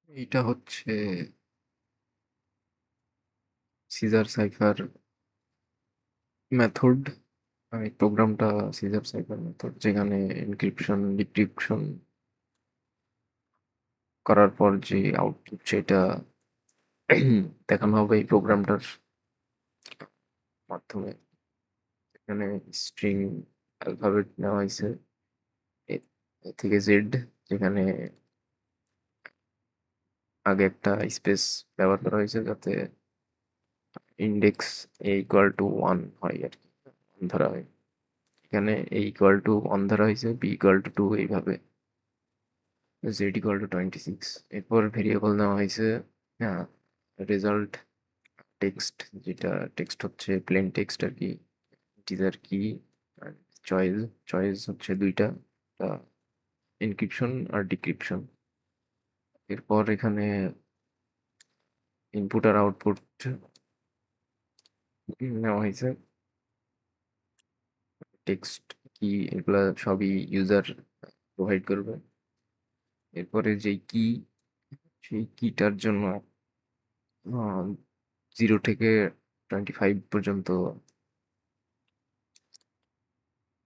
এইটা হচ্ছে caesar cipher method. এই প্রোগ্রামটা সিজার সাইফার মেথড, যেখানে এনক্রিপশন ডিক্রিপশন করার পর যে আউটপুট সেটা দেখানো হবে এই প্রোগ্রামটার মাধ্যমে। এখানে স্ট্রিং অ্যালফাবেট নেওয়া হয়েছে এ এ থেকে জেড, যেখানে আগে একটা স্পেস ব্যবহার করা হয়েছে যাতে index A equal to one হয় আর কি, ধরা হয়। এখানে এ ইকুয়াল টু ওয়ান ধরা হয়েছে, বি ইকুয়াল টু টু, এইভাবে জেড ইকুয়াল টু 26। এরপর ভেরিয়েবল নেওয়া হয়েছে রেজাল্ট টেক্সট, যেটা টেক্সট হচ্ছে প্লেন টেক্সট আর কি, ইন্টিজার কি আর চয়েস। চয়েস হচ্ছে দুইটা, এনক্রিপশন আর ডিক্রিপশন। এরপর এখানে ইনপুট আর আউটপুট নেওয়া হয়েছে, টেক্সট কি, এগুলা সবই ইউজার প্রোভাইড করবে। এরপরে যেই কি, সেই কিটার জন্য 0 থেকে 25 পর্যন্ত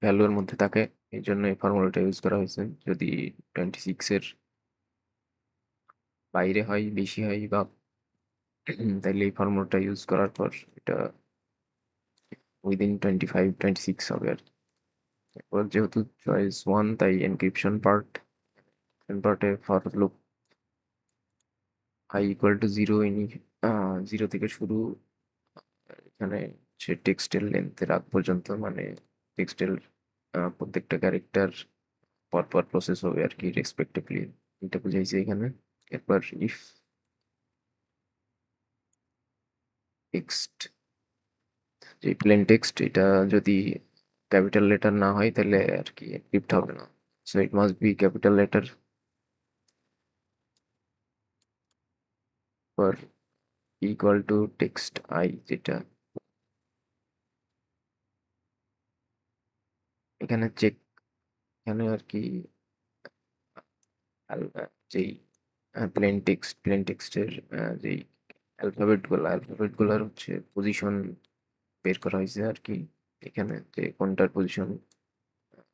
ভ্যালুর মধ্যে থাকে, এই জন্য এই ফর্মুলাটা ইউজ করা হয়েছে। যদি 26 এর বাইরে হয়, বেশি হয় বা তাইলে এই ফর্মুলাটা ইউজ করার পর এটা উইদিন 25-26 হবে আর কি। এরপর যেহেতু চয়েস ওয়ান, তাই এনক্রিপশন পার্টে for loop i equal to zero, ইনি 0 থেকে শুরু। এখানে সে টেক্সটের লেন্থের আগ পর্যন্ত, মানে টেক্সটের প্রত্যেকটা ক্যারেক্টার পরপর প্রসেস হবে আর কি, রেসপেক্টিভলি, এটা বুঝাইছে এখানে। এরপর ইফ টেক্সট, যে প্লেন টেক্সট, এটা যদি ক্যাপিটাল লেটার না হয় তাহলে আর কি এনক্রিপ্ট হবে না, so it must be capital letter. For equal to text I, যেটা এখানে চেক, এখানে আর কি যেই প্লেন টেক্সটের যেই অ্যালফাবেট গুলার হচ্ছে পজিশন বের করা হয়েছে আর কি, এখানে যে কোনটার পজিশন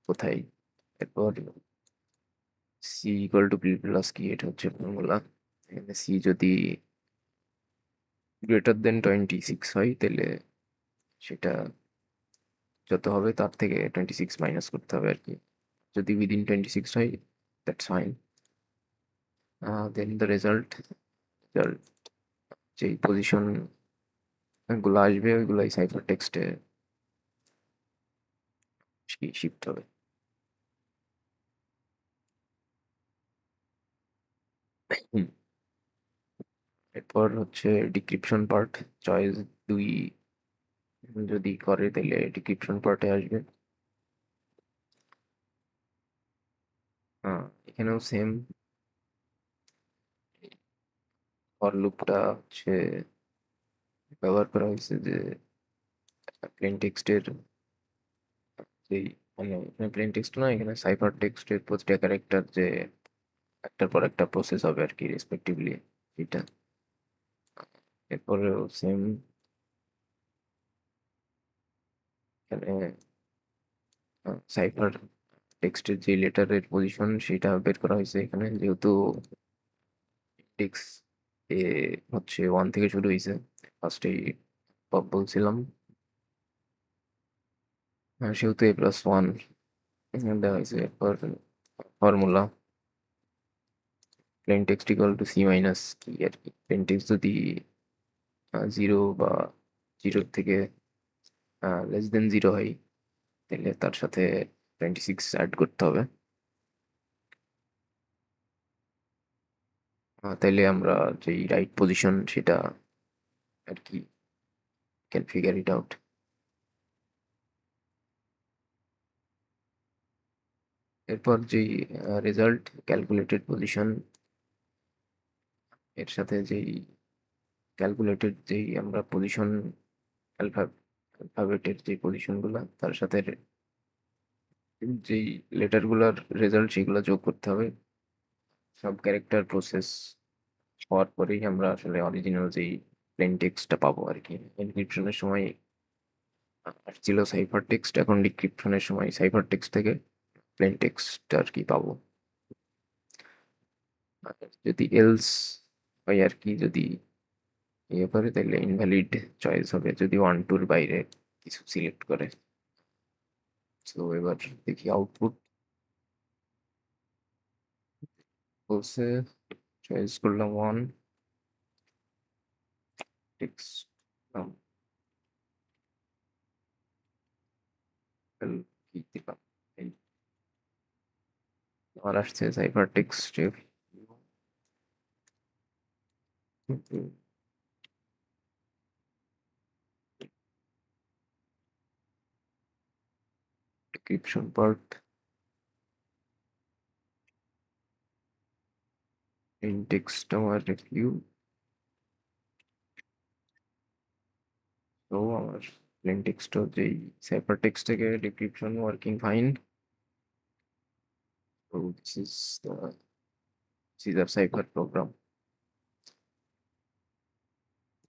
কোথায়। এরপর C equal to B plus কি, এটা হচ্ছে ফর্মুলা। এখানে সি যদি গ্রেটার দেন 26 হয়, তাহলে সেটা যত হবে তার থেকে 26 মাইনাস করতে হবে আর কি। যদি উইদিন 26 হয়, that's fine. Then the result, যেই পজিশন গুলো আসবে ওইগুলাই সাইফার টেক্সটে শিফট হবে। হুম। এরপর হচ্ছে ডিক্রিপশন পার্ট, চয়েস 2 যদি করে তাহলে ডিক্রিপশন পার্টে আসবে। এখানেও সেম, ফর লুপটা হচ্ছে ব্যবহার করা হয়েছে যে প্লেন টেক্সটের যেই, মানে এখানে প্লেন টেক্সট না, এখানে সাইফার টেক্সটের প্রতিটা ক্যারেক্টার যে একটার পর একটা প্রসেস হবে আর কি, রেসপেক্টিভলি এটা। এরপরেও সেম, এখানে সাইফার টেক্সটের যে লেটারের পজিশন সেটা বের করা হয়েছে এখানে, যেহেতু ইন্ডেক্স এ হচ্ছে ওয়ান থেকে শুরু হয়েছে, ফার্স্টেই বলছিলাম, সেহেতু এ প্লাস ওয়ান দেওয়া হয়েছে। এরপর formula plain text equal to C minus কি আর কি, প্লেন টেক্সট যদি 0 বা 0 থেকে লেস দেন 0 হয়, তাহলে তার সাথে 26 অ্যাড করতে হবে। তাইলে আমরা যেই রাইট পজিশন সেটা আর কি ক্যান ফিগার ইট আউট। এরপর যেই রেজাল্ট ক্যালকুলেটেড পজিশন, এর সাথে যেই ক্যালকুলেটেড যেই আমরা পজিশন অ্যালফাবেটের যে পজিশনগুলো, তার সাথে যেই লেটারগুলোর রেজাল্ট সেগুলো যোগ করতে হবে, সব ক্যারেক্টার প্রসেস হওয়ার পরেই আমরা আসলে অরিজিনাল যেই প্লেন টেক্সটটা পাবো আর কি। এনক্রিপশনের সময় ছিল সাইফার টেক্সট, এখন ডিক্রিপশনের সময় সাইফার টেক্সট থেকে প্লেন টেক্সট আর কি পাবো। আর যদি এলস হয় আর কি, যদি ইয়ে করে তাহলে ইনভ্যালিড চয়েস হবে যদি 1-2-র বাইরে কিছু সিলেক্ট করে। তো এবার দেখি আউটপুট বলছে, চয়েস করলাম 1 টেক্সট কি দিলাম, এই আমার আসছে cipher text decryption part, in text আমার রিভিউ। তো আমার প্লেন টেক্সটও যেই সাইফার টেক্সট থেকে decryption working fine. So this is the cipher program.